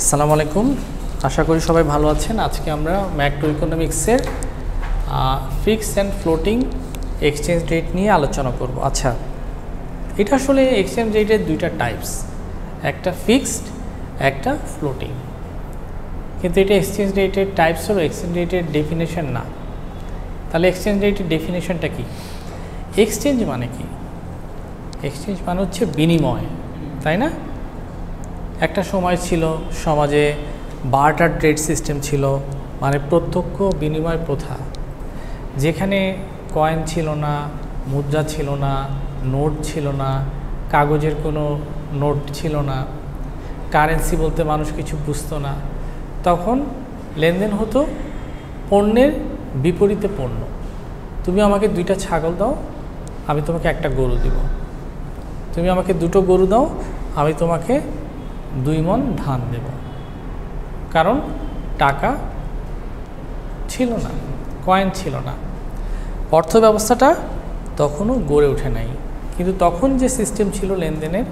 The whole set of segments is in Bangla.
আসসালামু আলাইকুম, আশা করি সবাই ভালো আছেন। আজকে আমরা ম্যাক্রো ইকোনমিক্সের fixed and floating exchange rate নিয়ে আলোচনা করব। আচ্ছা, এটা আসলে এক্সচেঞ্জ রেটের দুইটা টাইপস, একটা ফিক্সড, একটা ফ্লোটিং। কিন্তু এটা এক্সচেঞ্জ রেটের টাইপস হলো, এক্সচেঞ্জ রেটের ডেফিনেশন না। তাহলে এক্সচেঞ্জ রেটের ডেফিনেশনটা কি? এক্সচেঞ্জ মানে কি? এক্সচেঞ্জ মানে হচ্ছে বিনিময়, তাই না? একটা সময় ছিল সমাজে বার্টার ট্রেড সিস্টেম ছিল, মানে প্রত্যক্ষ বিনিময় প্রথা, যেখানে কয়েন ছিল না, মুদ্রা ছিল না, নোট ছিল না, কাগজের কোনো নোট ছিল না, কারেন্সি বলতে মানুষ কিছু বুঝতো না। তখন লেনদেন হতো পণ্যের বিপরীতে পণ্য। তুমি আমাকে 2টা ছাগল দাও, আমি তোমাকে একটা গরু দিব। তুমি আমাকে 2টো গরু দাও, আমি তোমাকে 2 মণ ধান দেব। কারণ টাকা ছিল না, কয়েন ছিল না, অর্থ ব্যবস্থাটা তখনও গড়ে ওঠে নাই। কিন্তু তখন যে সিস্টেম ছিল লেনদেনের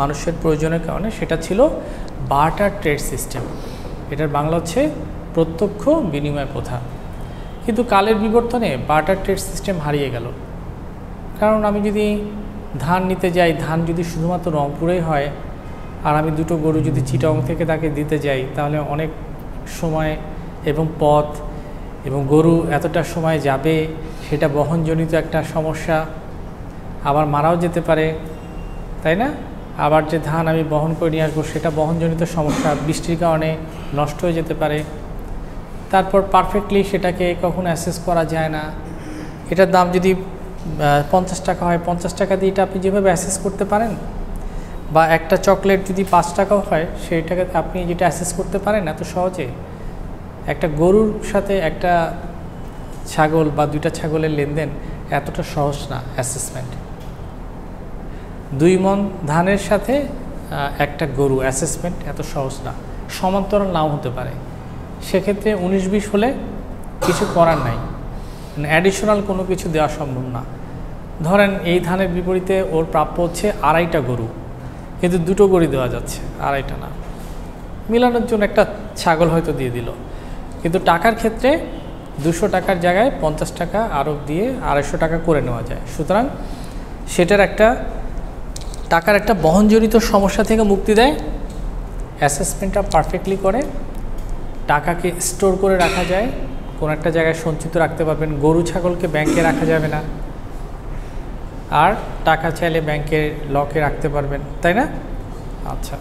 মানুষের প্রয়োজনের কারণে, সেটা ছিল বার্টার ট্রেড সিস্টেম। এটার বাংলা হচ্ছে প্রত্যক্ষ বিনিময় প্রথা। কিন্তু কালের বিবর্তনে বার্টার ট্রেড সিস্টেম হারিয়ে গেল। কারণ আমি যদি ধান নিতে যাই, ধান যদি শুধুমাত্র রংপুরেই হয়, আর আমি 2টো গরু যদি চিটাগং থেকে তাকে দিতে যাই, তাহলে অনেক সময় এবং পথ এবং গরু এতটা সময় যাবে, সেটা বহনজনিত একটা সমস্যা। আবার মারাও যেতে পারে, তাই না? আবার যে ধান আমি বহন করে নিয়ে আসবো, সেটা বহনজনিত সমস্যা, বৃষ্টির কারণে নষ্ট হয়ে যেতে পারে। তারপর পারফেক্টলি সেটাকে কখনো অ্যাসেস করা যায় না। এটার দাম যদি 50 টাকা হয়, 50 টাকা দিয়ে এটা আপনি যেভাবে অ্যাসেস করতে পারেন, বা একটা চকলেট যদি 5 টাকাও হয়, সেইটাকে আপনি যেটা অ্যাসেস করতে পারেন এত সহজে, একটা গরুর সাথে একটা ছাগল বা 2টা ছাগলের লেনদেন এতটা সহজ না। অ্যাসেসমেন্ট 2 মণ ধানের সাথে একটা গরু অ্যাসেসমেন্ট এত সহজ না, সমান্তরাল নাও হতে পারে। সেক্ষেত্রে 19-20 হলে কিছু করার নাই, অ্যাডিশনাল কোনো কিছু দেওয়া সম্ভব না। ধরেন এই ধানের বিপরীতে ওর প্রাপ্য হচ্ছে 2.5টা গরু, কিন্তু 2টো গরু দেওয়া যাচ্ছে, 2.5টা না। মিলানোর জন্য একটা ছাগল হয়তো দিয়ে দিল, কিন্তু টাকার ক্ষেত্রে 200 টাকার জায়গায় 50 টাকা আরোপ দিয়ে 250 টাকা করে নেওয়া যায়। সুতরাং সেটার একটা টাকার একটা বহনজনিত সমস্যা থেকে মুক্তি দেয়। অ্যাসেসমেন্টটা পারফেক্টলি করে, টাকাকে স্টোর করে রাখা যায়, কোনো একটা জায়গায় সঞ্চিত রাখতে পারবেন। গরু ছাগলকে ব্যাংকে রাখা যাবে না, আর টাকা চাইলে ব্যাংকের লকে রাখতে পারবেন, তাই না? আচ্ছা,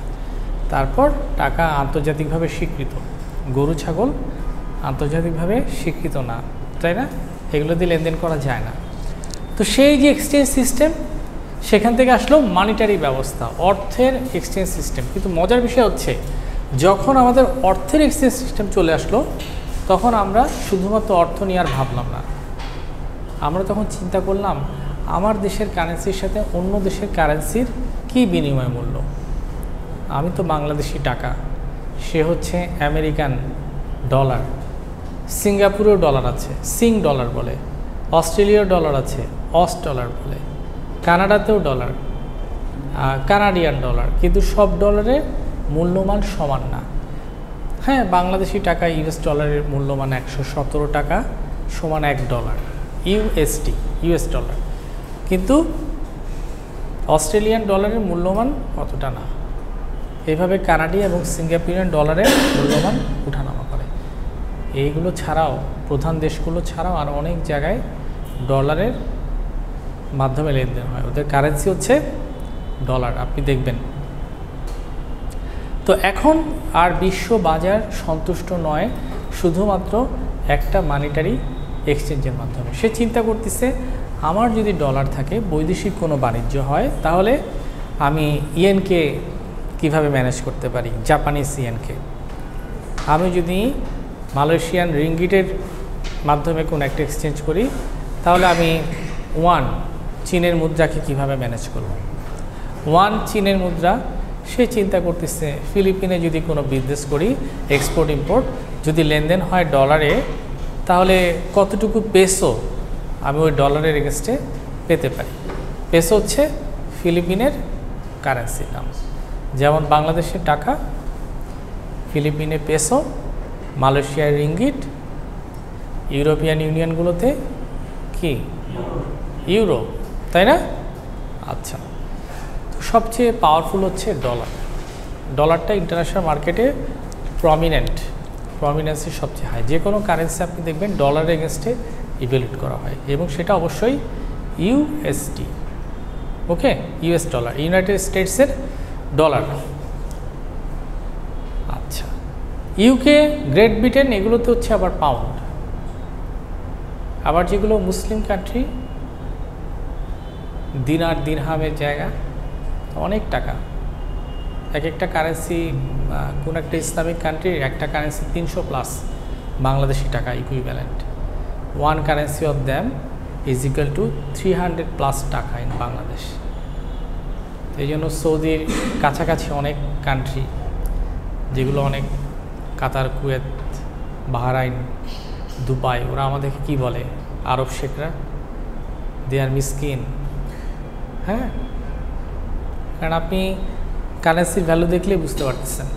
তারপর টাকা আন্তর্জাতিকভাবে স্বীকৃত, গরু ছাগল আন্তর্জাতিকভাবে স্বীকৃত না, তাই না? এগুলো দিয়ে লেনদেন করা যায় না। তো সেই যে এক্সচেঞ্জ সিস্টেম, সেখান থেকে আসলো মানিটারি ব্যবস্থা, অর্থের এক্সচেঞ্জ সিস্টেম। কিন্তু মজার বিষয় হচ্ছে, যখন আমাদের অর্থের এক্সচেঞ্জ সিস্টেম চলে আসলো, তখন আমরা শুধুমাত্র অর্থ নিয়ে আর ভাবলাম না। আমরা তখন চিন্তা করলাম, আমার দেশের কারেন্সির সাথে অন্য দেশের কারেন্সির কী বিনিময় মূল্য। আমি তো বাংলাদেশি টাকা, সে হচ্ছে আমেরিকান ডলার, সিঙ্গাপুরেও ডলার আছে, সিং ডলার বলে, অস্ট্রেলিয়ার ডলার আছে, অস ডলার বলে, কানাডাতেও ডলার, কানাডিয়ান ডলার। কিন্তু সব ডলারের মূল্যমান সমান না। হ্যাঁ, বাংলাদেশি টাকা ইউএস ডলারের মূল্যমান 117 টাকা সমান $1 ইউএসডি, ইউএস ডলার। কিন্তু অস্ট্রেলিয়ান ডলারের মূল্যমান অতটা না। এইভাবে কানাডিয়া এবং সিঙ্গাপুরিয়ান ডলারের মূল্যমান উঠানামা করে। এইগুলো ছাড়াও, প্রধান দেশগুলো ছাড়াও আর অনেক জায়গায় ডলারের মাধ্যমে লেনদেন হয়। ওদের কারেন্সি হচ্ছে ডলার, আপনি দেখবেন। তো এখন আর বিশ্ব বাজার সন্তুষ্ট নয় শুধুমাত্র একটা মানিটারি এক্সচেঞ্জের মাধ্যমে। সে চিন্তা করতেছে, আমার যদি ডলার থাকে, বৈদেশিক কোনো বাণিজ্য হয়, তাহলে আমি ইয়েনকে কিভাবে ম্যানেজ করতে পারি, জাপানিজ ইয়েনকে। আমি যদি মালয়েশিয়ান রিঙ্গিটের মাধ্যমে কোনো একটা এক্সচেঞ্জ করি, তাহলে আমি ওয়ান চীনের মুদ্রাকে কিভাবে ম্যানেজ করব। ওয়ান চীনের মুদ্রা, সে চিন্তা করতেছে ফিলিপিনে যদি কোনো বিজনেস করি, এক্সপোর্ট ইম্পোর্ট, যদি লেনদেন হয় ডলারে, তাহলে কতটুকু পেসো আমি ওই ডলারের এগেনস্টে পেতে পারি। পেসো হচ্ছে ফিলিপিনের কারেন্সি নাম। যেমন বাংলাদেশের টাকা, ফিলিপিনে পেসো, মালয়েশিয়ার রিঙ্গিট, ইউরোপিয়ান ইউনিয়নগুলোতে কি ইউরো, তাই না? আচ্ছা, তো সবচেয়ে পাওয়ারফুল হচ্ছে ডলার। ডলারটা ইন্টারন্যাশনাল মার্কেটে প্রমিনেন্সি সবচেয়ে হাই। যে কোনো কারেন্সি আপনি দেখবেন ডলার এগেনস্টে ইভ্যালুয়েট করা হয়, এবং সেটা অবশ্যই ইউএসডি, ওকে, ইউএস ডলার, ইউনাইটেড স্টেটসের ডলার। আচ্ছা, ইউকে, গ্রেট ব্রিটেন এগুলোতে হচ্ছে আবার পাউন্ড। আবার যেগুলো মুসলিম কান্ট্রি, দিনার দিরহামের জায়গা, অনেক টাকা। এক একটা কারেন্সি, কোন একটা ইসলামিক কান্ট্রির একটা কারেন্সি 300+ বাংলাদেশি টাকা equivalent. One currency of them is equal to 300+ টাকা ইন বাংলাদেশ। এই জন্য সৌদির কাছাকাছি অনেক কান্ট্রি যেগুলো অনেক, কাতার, কুয়েত, বাহরাইন, দুবাই, ওরা আমাদেরকে কি বলে, আরব শেখরা, দে আর মিসকিন। হ্যাঁ, কারণ আপনি কারেন্সির ভ্যালু দেখলেই বুঝতে পারতেছেন।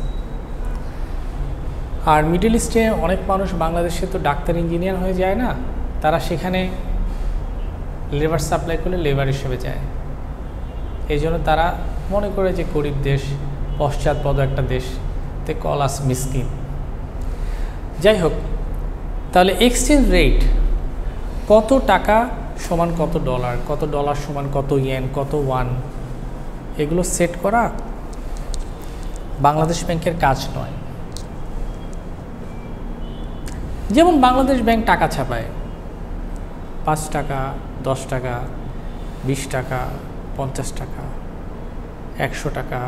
আর মিডল ইস্টে অনেক মানুষ বাংলাদেশে তো ডাক্তার, ইঞ্জিনিয়ার হয়ে যায় না, তারা সেখানে লেবার সাপ্লাই করলে লেবার হিসেবে যায়। এই জন্য তারা মনে করে যে গরিব দেশ, পশ্চাৎপদ একটা দেশ, তে কল আস মিসকিন। যাই হোক, তাহলে এক্সচেঞ্জ রেট, কত টাকা সমান কত ডলার, কত ডলার সমান কত ইয়েন, কত ওয়ান, এগুলো সেট করা বাংলাদেশ ব্যাংকের কাজ নয়। যেমন বাংলাদেশ ব্যাংক টাকা ছাপায় 5 টাকা, 10 টাকা, 20 টাকা, 50 টাকা, 100 টাকা,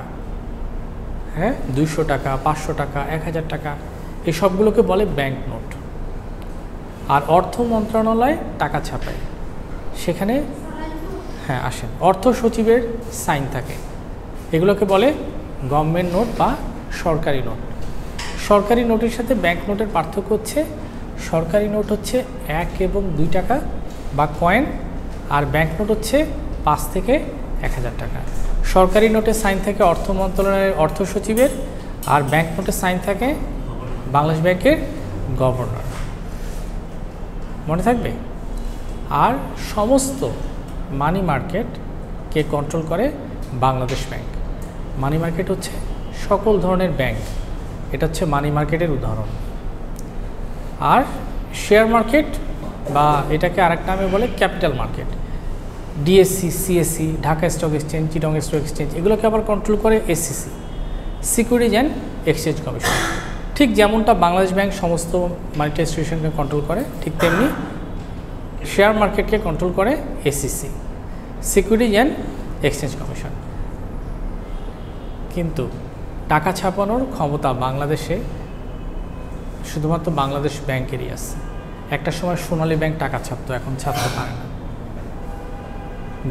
হ্যাঁ, 200 টাকা, 500 টাকা, 1000 টাকা, এই সবগুলোকে বলে ব্যাংক নোট। আর অর্থ মন্ত্রণালয় টাকা ছাপায়, সেখানে, হ্যাঁ আসেন, অর্থ সচিবের সাইন থাকে, এগুলোকে বলে গভর্নমেন্ট নোট বা সরকারি নোট। সরকারি নোটের সাথে ব্যাংক নোটের পার্থক্য হচ্ছে, সরকারি নোট হচ্ছে 1 এবং 2 টাকা বা কয়েন, আর ব্যাংক নোট হচ্ছে 5 থেকে 1000 টাকা। সরকারি নোটের সাইন থাকে অর্থ মন্ত্রণালয়ের অর্থ সচিবের, আর ব্যাংক নোটের সাইন থাকে বাংলাদেশ ব্যাংকের গভর্নর, মনে থাকবে। আর সমস্ত মানি মার্কেট কে কন্ট্রোল করে বাংলাদেশ ব্যাংক। মানি মার্কেট হচ্ছে সকল ধরনের ব্যাংক, এটা হচ্ছে মানি মার্কেটের উদাহরণ। আর শেয়ার মার্কেট, বা এটাকে আরেক নামে বলে capital market, DSC, CSC, Dhaka stock exchange, Chittagong stock exchange, এগুলোকে আবার কন্ট্রোল করে SEC, securities and exchange commission. ঠিক যেমনটা বাংলাদেশ ব্যাংক সমস্ত মানিটারি ইনস্টিটিউশনকে কন্ট্রোল করে, ঠিক তেমনি শেয়ার মার্কেটকে কন্ট্রোল করে SEC, securities and exchange commission. কিন্তু টাকা ছাপানোর ক্ষমতা বাংলাদেশে শুধুমাত্র বাংলাদেশ ব্যাংকেরই আছে। একটা সময় সোনালী ব্যাংক টাকা ছাপতো, এখন ছাপতে পারে না।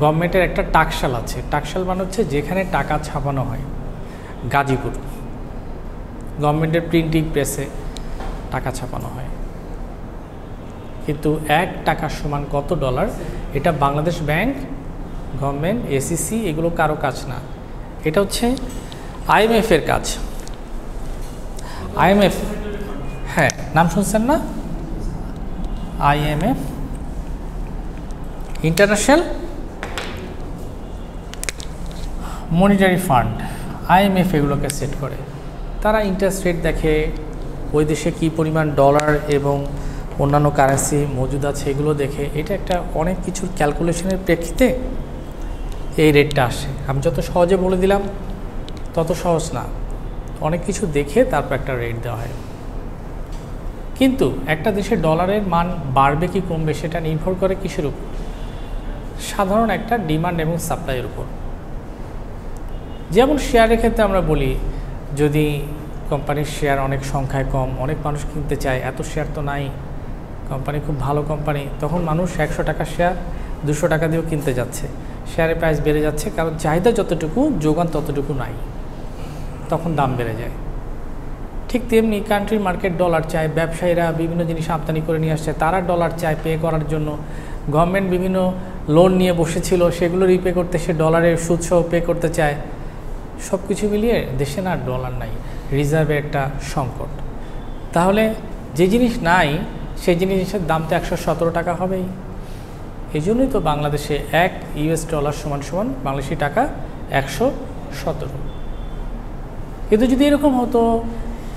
গভর্নমেন্টের একটা টাকশাল আছে, টাকশাল মানে হচ্ছে যেখানে টাকা ছাপানো হয়, গাজীপুর গভর্নমেন্টের প্রিন্টিং প্রেসে টাকা ছাপানো হয়। কিন্তু 1 টাকা সমান কত ডলার, এটা বাংলাদেশ ব্যাংক, গভর্নমেন্ট, এসিসি, এগুলো কারো কাজ না, এটা হচ্ছে আইএমএফ এর কাজ। আইএমএফ, হ্যাঁ নাম শুনছেন না, IMF, international monetary fund, IMF এগুলোকে সেট করে। তারা ইন্টারেস্ট রেট দেখে, ওই দেশে কী পরিমাণ ডলার এবং অন্যান্য কারেন্সি মজুদ আছে এগুলো দেখে, এটা একটা অনেক কিছুর ক্যালকুলেশনের প্রেক্ষিতে এই রেটটা আসে। আমি যত সহজে বলে দিলাম তত সহজ না, অনেক কিছু দেখে তারপর একটা রেট দেওয়া হয়। কিন্তু একটা দেশে ডলারের মান বাড়বে কি কমবে সেটা নির্ভর করে কিসের উপর, সাধারণ একটা ডিমান্ড এবং সাপ্লাইয়ের উপর। যেমন শেয়ারের ক্ষেত্রে আমরা বলি, যদি কোম্পানির শেয়ার অনেক সংখ্যায় কম, অনেক মানুষ কিনতে চায়, এত শেয়ার তো নাই, কোম্পানি খুব ভালো কোম্পানি, তখন মানুষ 100 টাকার শেয়ার 200 টাকা দিয়েও কিনতে যাচ্ছে, শেয়ারের প্রাইস বেড়ে যাচ্ছে, কারণ চাহিদা যতটুকু যোগান ততটুকু নাই, তখন দাম বেড়ে যায়। ঠিক তেমনি কান্ট্রি মার্কেট ডলার চায়, ব্যবসায়ীরা বিভিন্ন জিনিস আমদানি করে নিয়ে আসছে, তারা ডলার চায় পে করার জন্য। গভর্নমেন্ট বিভিন্ন লোন নিয়ে বসেছিল, সেগুলো রিপে করতে সে ডলারের সুদ সহ পে করতে চায়। সব কিছু মিলিয়ে দেশে না ডলার নাই। রিজার্ভের একটা সংকট। তাহলে যে জিনিস নাই সেই জিনিসের দাম তো 117 টাকা হবেই। এই জন্যই তো বাংলাদেশে $1 সমান সমান বাংলাদেশি টাকা 117। কিন্তু যদি এরকম হতো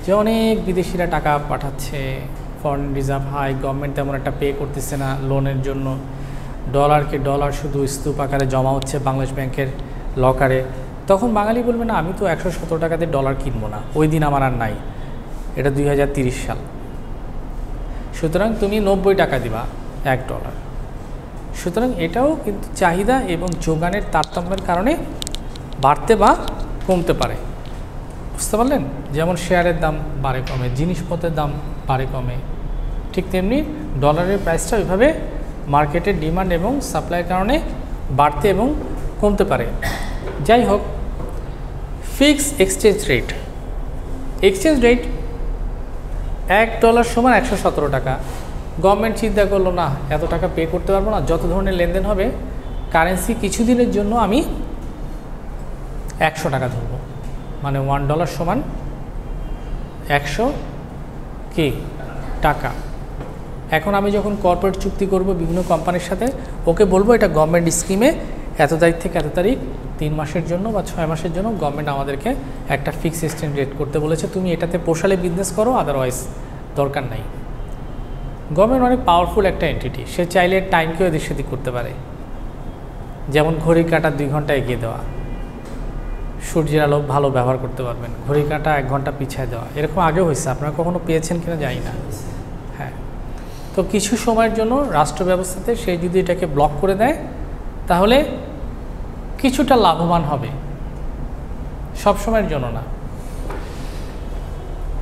যে অনেক বিদেশিরা টাকা পাঠাচ্ছে, ফরেন রিজার্ভ হাই, গভর্নমেন্ট তেমন একটা পে করতেছে না লোনের জন্য, ডলারকে ডলার শুধু স্তূপ আকারে জমা হচ্ছে বাংলাদেশ ব্যাংকের লকারে, তখন বাঙালি বলবে না আমি তো 117 টাকাতে ডলার কিনবো না, ওই দিন আমার আর নাই, এটা 2030 সাল। সুতরাং তুমি 90 টাকা দিবা $1। সুতরাং এটাও কিন্তু চাহিদা এবং যোগানের তারতম্যের কারণে বাড়তে বা কমতে পারে। বুঝতে পারলেন? যেমন শেয়ারের দাম বাড়ে কমে, জিনিসপত্রের দাম বাড়ে কমে, ঠিক তেমনি ডলারের প্রাইসটা ওইভাবে মার্কেটের ডিমান্ড এবং সাপ্লাইয়ের কারণে বাড়তে এবং কমতে পারে। যাই হোক, fix exchange rate, exchange rate $1 সমান 117 টাকা। গভর্নমেন্ট চিন্তা করলো না এত টাকা পে করতে পারবো না, যত ধরনের লেনদেন হবে কারেন্সি কিছুদিনের জন্য আমি 100 টাকা ধরবো, মানে $1 সমান 100 কি টাকা। এখন আমি যখন কর্পোরেট চুক্তি করব বিভিন্ন কোম্পানির সাথে, ওকে বলবো এটা গভর্নমেন্ট স্কিমে এত তারিখ থেকে এত তারিখ 3 মাসের জন্য বা 6 মাসের জন্য গভর্নমেন্ট আমাদেরকে একটা ফিক্স এক্সচেঞ্জ রেট করতে বলেছে, তুমি এটাতে পোষালে বিজনেস করো, আদারওয়াইজ দরকার নাই। গভর্নমেন্ট অনেক পাওয়ারফুল একটা এন্টিটি, সে চাইলে টাইমকেও এদিক সেদিক করতে পারে। যেমন ঘড়ি কাঁটা 2 ঘন্টা এগিয়ে দেওয়া, সূর্যের আলো ভালো ব্যবহার করতে পারবেন, ঘড়ি কাঁটা 1 ঘন্টা পিছিয়ে দেওয়া, এরকম আগেও হয়েছে, আপনারা কখনো পেয়েছেন কিনা জানি না। হ্যাঁ, তো কিছু সময়ের জন্য রাষ্ট্র ব্যবস্থাতে সে যদি এটাকে ব্লক করে দেয় তাহলে কিছুটা লাভবান হবে, সব সময়ের জন্য না।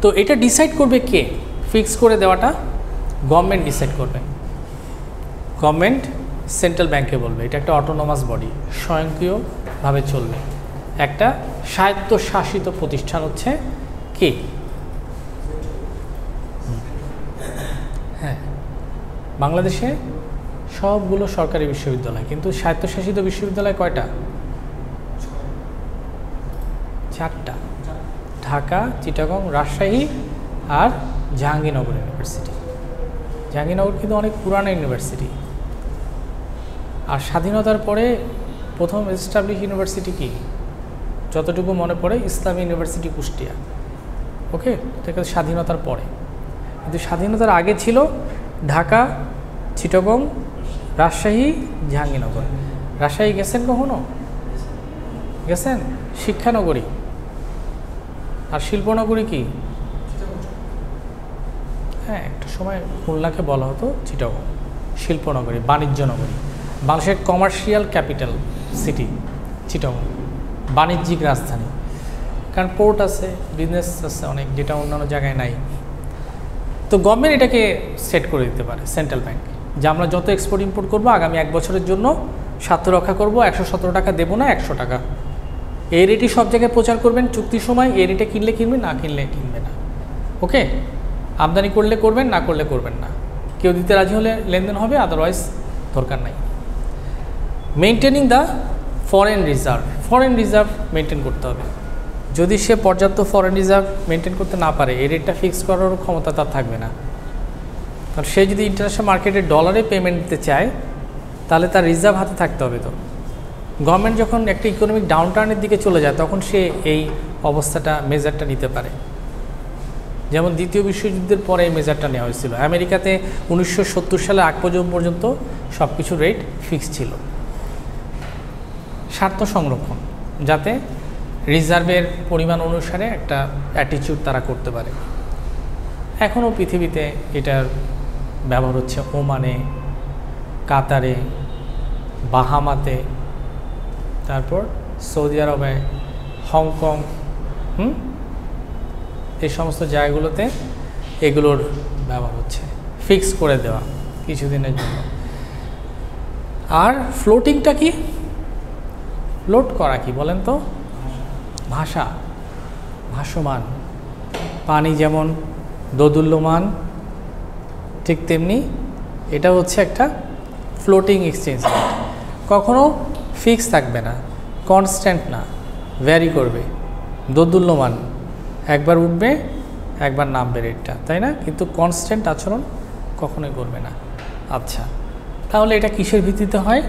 তো এটা ডিসাইড করবে কে? ফিক্স করে দেওয়াটা গভর্নমেন্ট ডিসাইড করবে। গভর্নমেন্ট সেন্ট্রাল ব্যাংকে বলবে, এটা একটা অটোনমাস বডি, স্বয়ংক্রিয়ভাবে চলবে। একটা স্বায়ত্তশাসিত প্রতিষ্ঠান হচ্ছে কি? হ্যাঁ, বাংলাদেশে সবগুলো সরকারি বিশ্ববিদ্যালয়, কিন্তু স্বায়ত্তশাসিত বিশ্ববিদ্যালয় কয়টা? 4টা, ঢাকা, চিটাগং, রাজশাহী আর জাহাঙ্গীরনগর ইউনিভার্সিটি। জাহাঙ্গীরনগর কিন্তু অনেক পুরানো ইউনিভার্সিটি। আর স্বাধীনতার পরে প্রথম এস্টাবলিশ ইউনিভার্সিটি কি? যতটুকু মনে পড়ে ইসলামী ইউনিভার্সিটি কুষ্টিয়া। ওকে, এটা স্বাধীনতার পরে, কিন্তু স্বাধীনতার আগে ছিল ঢাকা, চিটাগং, রাজশাহী, জাহাঙ্গীরনগর। রাজশাহী গেছেন কখনো? গেছেন? শিক্ষানগরী। আর শিল্পনগরী কি? হ্যাঁ, একটা সময় খুলনাকে বলা হতো চিটাগং, শিল্পনগরী, বাণিজ্য নগরী। বাংলাদেশের কমার্শিয়াল ক্যাপিটাল সিটি চিটাগং, বাণিজ্যিক রাজধানী, কারণ পোর্ট আছে, বিজনেস আছে অনেক, যেটা অন্যান্য জায়গায় নাই। তো গভর্নমেন্ট এটাকে সেট করে দিতে পারে, সেন্ট্রাল ব্যাংক, যে আমরা যত এক্সপোর্ট ইম্পোর্ট করবো আগামী 1 বছরের জন্য স্বার্থ রক্ষা করবো, 117 টাকা দেবো না, 100 টাকা। এই রেটই সব জায়গায় প্রচার করবেন, চুক্তির সময় এই রেটে কিনলে কিনবে, না কিনলে কিনবে না। ওকে, আমদানি করলে করবেন, না করলে করবেন না। কেউ দিতে রাজি হলে লেনদেন হবে, আদারওয়াইজ দরকার নাই। Maintaining the foreign reserve, foreign reserve maintain করতে হবে। যদি সে পর্যাপ্ত ফরেন রিজার্ভ মেনটেন করতে না পারে, এই রেটটা ফিক্স করারও ক্ষমতা তার থাকবে না। কারণ সে যদি ইন্টারন্যাশনাল মার্কেটে ডলারে পেমেন্ট দিতে চায় তাহলে তার রিজার্ভ হাতে থাকতে হবে। তো গভর্নমেন্ট যখন একটা ইকোনমিক ডাউনটার্নের দিকে চলে যায় তখন সে এই অবস্থাটা, মেজারটা নিতে পারে। যেমন দ্বিতীয় বিশ্বযুদ্ধের পরে এই মেজারটা নেওয়া হয়েছিল। আমেরিকাতে 1970 সালের আগ পর্যন্ত সব কিছু রেট ফিক্স ছিল, স্বার্থ সংরক্ষণ, যাতে রিজার্ভের পরিমাণ অনুসারে একটা অ্যাটিটিউড তারা করতে পারে। এখনও পৃথিবীতে এটার ব্যবহার হচ্ছে ওমানে, কাতারে, বাহামাতে, তারপর সৌদি আরবে, হংকং, এই সমস্ত জায়গাগুলোতে এগুলোর ব্যবহার হচ্ছে, ফিক্স করে দেওয়া কিছুদিনের জন্য। আর ফ্লোটিংটা কি? ফ্লোট করা কি বলেন তো? ভাষা, ভাসমান। পানি যেমন দোদুল্যমান, ঠিক তেমনি এটা হচ্ছে একটা ফ্লোটিং এক্সচেঞ্জ রেট। কখনো ফিক্স থাকবে না, কনস্ট্যান্ট না, ভ্যারি করবে, দোদুল্যমান। একবার উঠবে একবার নামবে রেটটা, তাই না? কিন্তু কনস্ট্যান্ট আচরণ কখনোই করবে না। আচ্ছা, তাহলে এটা কিসের ভিত্তিতে হয়?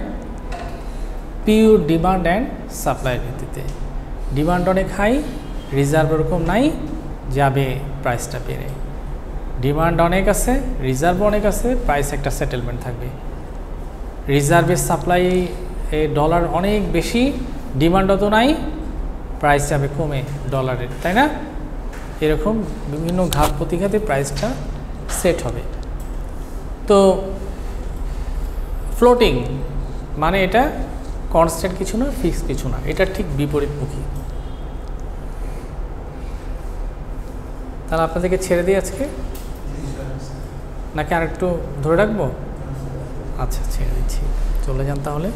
পিওর ডিমান্ড অ্যান্ড সাপ্লাইয়ের ভিত্তিতে। ডিমান্ড অনেক হাই, রিজার্ভ ওরকম নাই, যাবে প্রাইসটা বেড়ে। ডিমান্ড অনেক আছে, রিজার্ভ অনেক আছে, প্রাইস একটা সেটেলমেন্ট থাকবে। রিজার্ভের সাপ্লাই ডলার অনেক বেশি, ডিমান্ড অত নাই, প্রাইস যাবে কমে ডলারের, তাই না? এরকম বিভিন্ন ঘাত প্রতিঘাতে প্রাইসটা সেট হবে। তো ফ্লোটিং মানে এটা কনস্ট্যান্ট কিছু না, ফিক্সড কিছু না, এটা ঠিক বিপরীতমুখী। তাহলে আপনাদেরকে ছেড়ে দিই আজকে, নাকি আর একটু ধরে রাখবো? আচ্ছা, ছেড়ে দিচ্ছি, চলে যান তাহলে।